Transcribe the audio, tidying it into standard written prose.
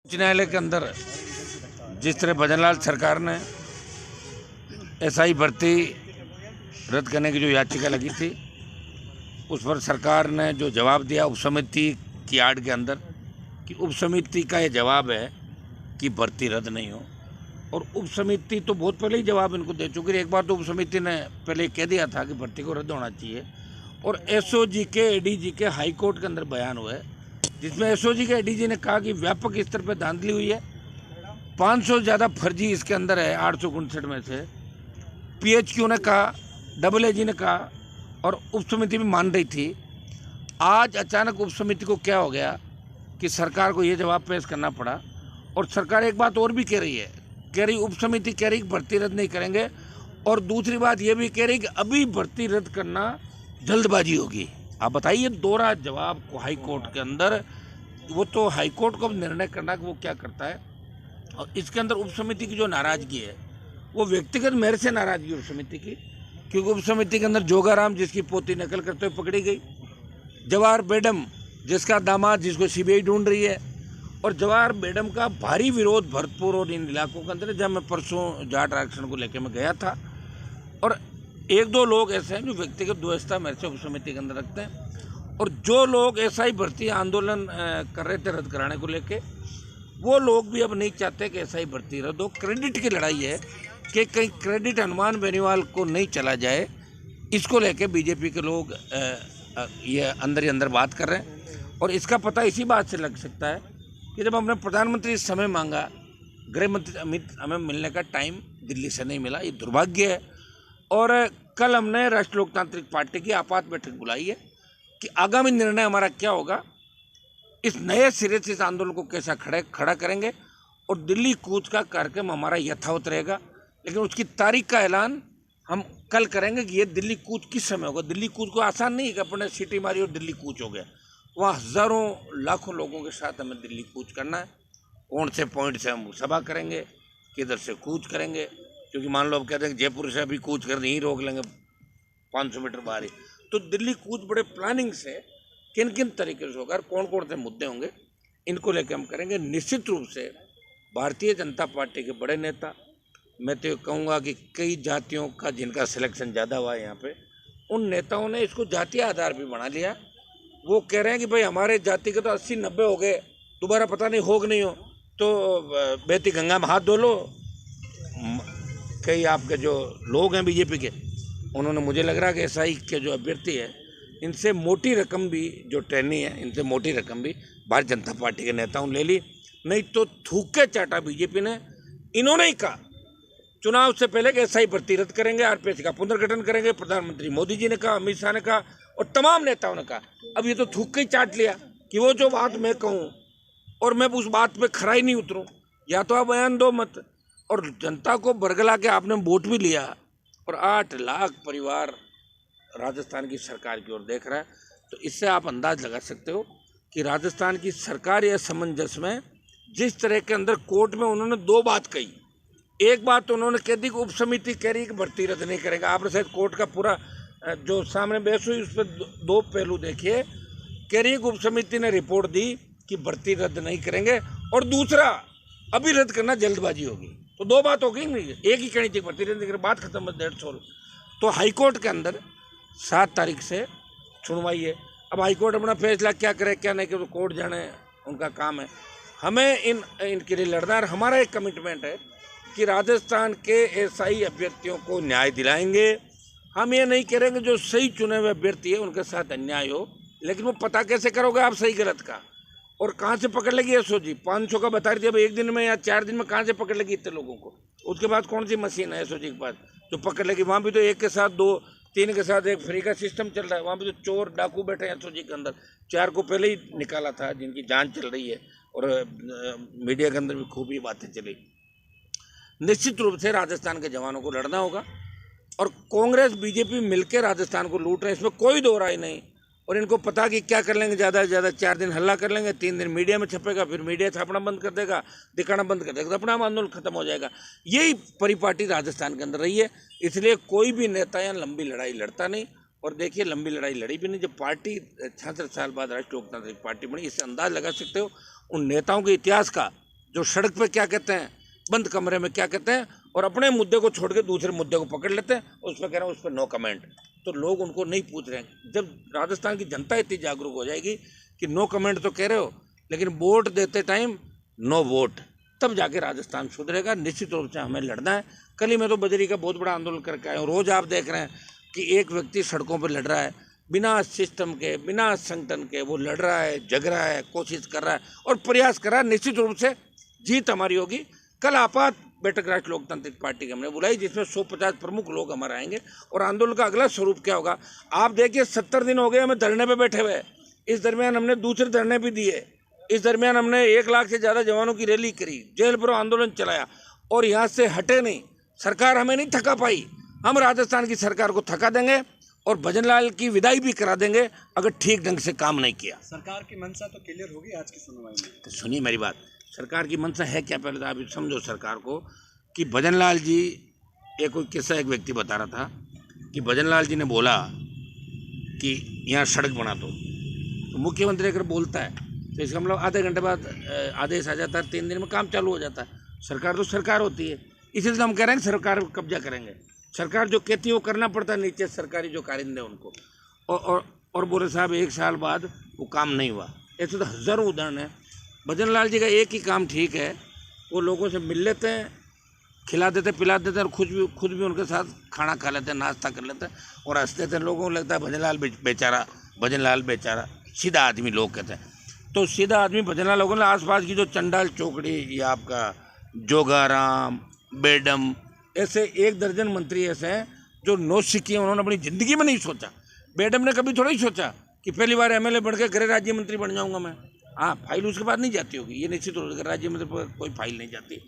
उच्च न्यायालय के अंदर जिस तरह भजनलाल सरकार ने एसआई भर्ती रद्द करने की जो याचिका लगी थी, उस पर सरकार ने जो जवाब दिया उपसमिति की आड़ के अंदर कि उपसमिति का ये जवाब है कि भर्ती रद्द नहीं हो। और उपसमिति तो बहुत पहले ही जवाब इनको दे चुकी है। एक बार तो उपसमिति ने पहले कह दिया था कि भर्ती को रद्द होना चाहिए। और एसओजी के एडीजी के हाई कोर्ट के अंदर बयान हुए जिसमें एसओजी के एडीजी ने कहा कि व्यापक स्तर पर धांधली हुई है, 500 से ज़्यादा फर्जी इसके अंदर है 859 में से। पीएचक्यू ने कहा, डबल एजी ने कहा और उपसमिति भी मान रही थी। आज अचानक उपसमिति को क्या हो गया कि सरकार को ये जवाब पेश करना पड़ा। और सरकार एक बात और भी कह रही उपसमिति कह रही भर्ती रद्द नहीं करेंगे, और दूसरी बात ये भी कह रही कि अभी भर्ती रद्द करना जल्दबाजी होगी। आप बताइए, दोहरा जवाब को हाई कोर्ट के अंदर। वो तो हाई कोर्ट को निर्णय करना कि वो क्या करता है। और इसके अंदर उपसमिति की जो नाराजगी है वो व्यक्तिगत मेरे से नाराजगी उपसमिति की, क्योंकि उपसमिति के अंदर जोगाराम जिसकी पोती नकल करते हुए पकड़ी गई, जवाहर बेगम जिसका दामाद जिसको सीबीआई ढूंढ रही है, और जवाहर बेगम का भारी विरोध भरतपुर और इन इलाकों के अंदर, जब मैं परसों जाट आरक्षण को लेकर मैं गया था। और एक दो लोग ऐसे हैं जो व्यक्तिगत द्वेषता मेरे से उपसमिति के अंदर रखते हैं। और जो लोग ऐसा ही भर्ती आंदोलन कर रहे थे रद्द कराने को लेके, वो लोग भी अब नहीं चाहते कि ऐसा ही भर्ती रद्द हो। क्रेडिट की लड़ाई है कि कहीं क्रेडिट हनुमान बेनीवाल को नहीं चला जाए, इसको लेके बीजेपी के लोग ये अंदर ही अंदर बात कर रहे हैं। और इसका पता इसी बात से लग सकता है कि जब हमने प्रधानमंत्री से समय मांगा, गृह मंत्री अमित हमें मिलने का टाइम दिल्ली से नहीं मिला, ये दुर्भाग्य है। और कल हमने राष्ट्रीय लोकतांत्रिक पार्टी की आपात बैठक बुलाई है कि आगामी निर्णय हमारा क्या होगा, इस नए सिरे से इस आंदोलन को कैसा खड़ा करेंगे। और दिल्ली कूच का कार्यक्रम हमारा यथावत रहेगा, लेकिन उसकी तारीख का ऐलान हम कल करेंगे कि ये दिल्ली कूच किस समय होगा। दिल्ली कूच को आसान नहीं है कि अपने सीटी मारी और दिल्ली कूच हो गया। वहाँ हज़ारों लाखों लोगों के साथ हमें दिल्ली कूच करना है। कौन से पॉइंट से हम सभा करेंगे, किधर से कूच करेंगे, क्योंकि मान लो अब कहते हैं कि जयपुर से अभी कूच कर नहीं रोक लेंगे 500 मीटर बाहर ही। तो दिल्ली कूच बड़े प्लानिंग से किन किन तरीके से होगा, कौन कौन से मुद्दे होंगे, इनको लेकर हम करेंगे। निश्चित रूप से भारतीय जनता पार्टी के बड़े नेता, मैं तो कहूँगा कि कई जातियों का जिनका सिलेक्शन ज़्यादा हुआ है यहाँ पे, उन नेताओं ने इसको जातीय आधार पर बना लिया। वो कह रहे हैं कि भाई हमारे जाति के तो 80-90 हो गए, दोबारा पता नहीं हो कि नहीं हो, तो बेती गंगा में हाथ धो लो। कई आपके जो लोग हैं बीजेपी के, उन्होंने, मुझे लग रहा है कि एसआई के जो अभ्यर्थी है, इनसे मोटी रकम भी, जो ट्रेनी है, इनसे मोटी रकम भी भारतीय जनता पार्टी के नेताओं ने ले ली। नहीं तो थूक के चाटा बीजेपी ने। इन्होंने ही कहा चुनाव से पहले कि एसआई भर्ती रद्द करेंगे, आरपीएस का पुनर्गठन करेंगे। प्रधानमंत्री मोदी जी ने कहा, अमित शाह ने कहा और तमाम नेताओं ने कहा। अब ये तो थूक के ही चाट लिया कि वो जो बात मैं कहूँ और मैं उस बात पे खरा ही नहीं उतरूँ, या तो आप बयान दो मत। और जनता को बरगला के आपने वोट भी लिया, और 8 लाख परिवार राजस्थान की सरकार की ओर देख रहा है। तो इससे आप अंदाज लगा सकते हो कि राजस्थान की सरकार या समंजस में जिस तरह के अंदर कोर्ट में उन्होंने 2 बात कही। एक बात तो उन्होंने कह दी कि उपसमिति कह रही है कि भर्ती रद्द नहीं करेगा। आपने शायद कोर्ट का पूरा जो सामने बहस हुई उस पर 2 पहलू देखिए। कह रही है कि उपसमिति ने रिपोर्ट दी कि भर्ती रद्द नहीं करेंगे, और दूसरा अभी रद्द करना जल्दबाजी होगी। तो 2 बात हो गई नहीं, एक ही कहनी चाहिए भर्ती रद्द नहीं, बात खत्म, बस डेढ़ सौ। तो हाईकोर्ट के अंदर 7 तारीख से सुनवाई है। अब हाईकोर्ट अपना फैसला क्या करे क्या नहीं करे, तो कोर्ट जाने, उनका काम है। हमें इनके लिए लड़ना है। हमारा एक कमिटमेंट है कि राजस्थान के एसआई अभ्यर्थियों को न्याय दिलाएंगे। हम ये नहीं करेंगे जो सही चुने हुए अभ्यर्थी है उनके साथ अन्याय हो। लेकिन वो पता कैसे करोगे आप सही गलत का, और कहाँ से पकड़ लेगी एसओजी? 500 का बता रही थी, अब 1 दिन में या 4 दिन में कहाँ से पकड़ लेगी इतने लोगों को? उसके बाद कौन सी मशीन है एसओजी के पास जो पकड़ लेगी? वहाँ भी तो एक के साथ 2, 3 के साथ 1 फ्री का सिस्टम चल रहा है। वहाँ भी तो चोर डाकू बैठे हैं एसओजी के अंदर। 4 को पहले ही निकाला था, जिनकी जांच चल रही है, और मीडिया के अंदर भी खूब ही बातें चली। निश्चित रूप से राजस्थान के जवानों को लड़ना होगा, और कांग्रेस बीजेपी मिलकर राजस्थान को लूट रहे हैं, इसमें कोई दो राय नहीं। और इनको पता कि क्या कर लेंगे, ज़्यादा से ज़्यादा 4 दिन हल्ला कर लेंगे, 3 दिन मीडिया में छपेगा, फिर मीडिया छापना बंद कर देगा, दिखाना बंद कर देगा, तो अपना आंदोलन खत्म हो जाएगा। यही परिपाटी राजस्थान के अंदर रही है। इसलिए कोई भी नेता यहाँ लंबी लड़ाई लड़ता नहीं। और देखिए, लंबी लड़ाई लड़ी भी नहीं। जब पार्टी 66 साल बाद राष्ट्रीय लोकतांत्रिक पार्टी बनी, इससे अंदाज लगा सकते हो उन नेताओं के इतिहास का जो सड़क पे क्या कहते हैं, बंद कमरे में क्या कहते हैं, और अपने मुद्दे को छोड़ के दूसरे मुद्दे को पकड़ लेते हैं, उस पर कह रहे हैं उस पर नो कमेंट। तो लोग उनको नहीं पूछ रहे हैं। जब राजस्थान की जनता इतनी जागरूक हो जाएगी कि नो कमेंट तो कह रहे हो, लेकिन वोट देते टाइम नो वोट, तब जाके राजस्थान सुधरेगा। निश्चित रूप से हमें लड़ना है। कल ही मैं तो बजरी का बहुत बड़ा आंदोलन करके आया हूँ। रोज़ आप देख रहे हैं कि एक व्यक्ति सड़कों पर लड़ रहा है, बिना सिस्टम के, बिना संगठन के, वो लड़ रहा है, जग रहा है, कोशिश कर रहा है और प्रयास कर रहा है। निश्चित रूप से जीत हमारी होगी। कल आपात बैठक राष्ट्रीय लोकतांत्रिक पार्टी की हमने बुलाई, जिसमें 150 प्रमुख लोग हमारे आएंगे। और आंदोलन का अगला स्वरूप क्या होगा, आप देखिए 70 दिन हो गए हमें धरने पे बैठे हुए। इस दरमियान हमने दूसरे धरने भी दिए। इस दरमियान हमने 1 लाख से ज़्यादा जवानों की रैली करी, जेल भरो आंदोलन चलाया और यहाँ से हटे नहीं। सरकार हमें नहीं थका पाई। हम राजस्थान की सरकार को थका देंगे और भजनलाल की विदाई भी करा देंगे अगर ठीक ढंग से काम नहीं किया। सरकार की मंशा तो क्लियर होगी आज की सुनवाई में। तो सुनिए मेरी बात, सरकार की मंशा है क्या, पहले तो आप समझो सरकार को कि भजनलाल जी, एक कोई किस्सा एक व्यक्ति बता रहा था कि भजनलाल जी ने बोला कि यहाँ सड़क बना दो, तो मुख्यमंत्री अगर बोलता है तो इसका मतलब आधे घंटे बाद आदेश आ जाता है, 3 दिन में काम चालू हो जाता है। सरकार तो सरकार होती है, इसलिए तो हम कह रहे हैं सरकार कब्जा करेंगे। सरकार जो कहती है वो करना पड़ता है, नीचे सरकारी जो कारिंदे उनको। और बोले साहब 1 साल बाद वो काम नहीं हुआ। ऐसे तो हज़ारों उदाहरण है। भजनलाल जी का एक ही काम ठीक है, वो लोगों से मिल लेते हैं, खिला देते, पिला देते हैं और खुद भी उनके साथ खाना खा लेते हैं, नाश्ता कर लेते हैं और हंसते थे। लोगों को लगता है भजनलाल बेचारा सीधा आदमी लोग कहते हैं। तो सीधा आदमी भजनलाल लोगों ने आसपास की जो चंडाल चौकड़ी या आपका जोगाराम, बेडम, ऐसे 1 दर्जन मंत्री ऐसे हैं जो नौसिखिए उन्होंने अपनी ज़िंदगी में नहीं सोचा। बेडम ने कभी थोड़ा ही सोचा कि पहली बार एमएलए बढ़ के गृह राज्य मंत्री बन जाऊंगा मैं। हाँ, फाइल उसके बाद नहीं जाती होगी, ये निश्चित रूप से राज्य मंत्री पर कोई फाइल नहीं जाती।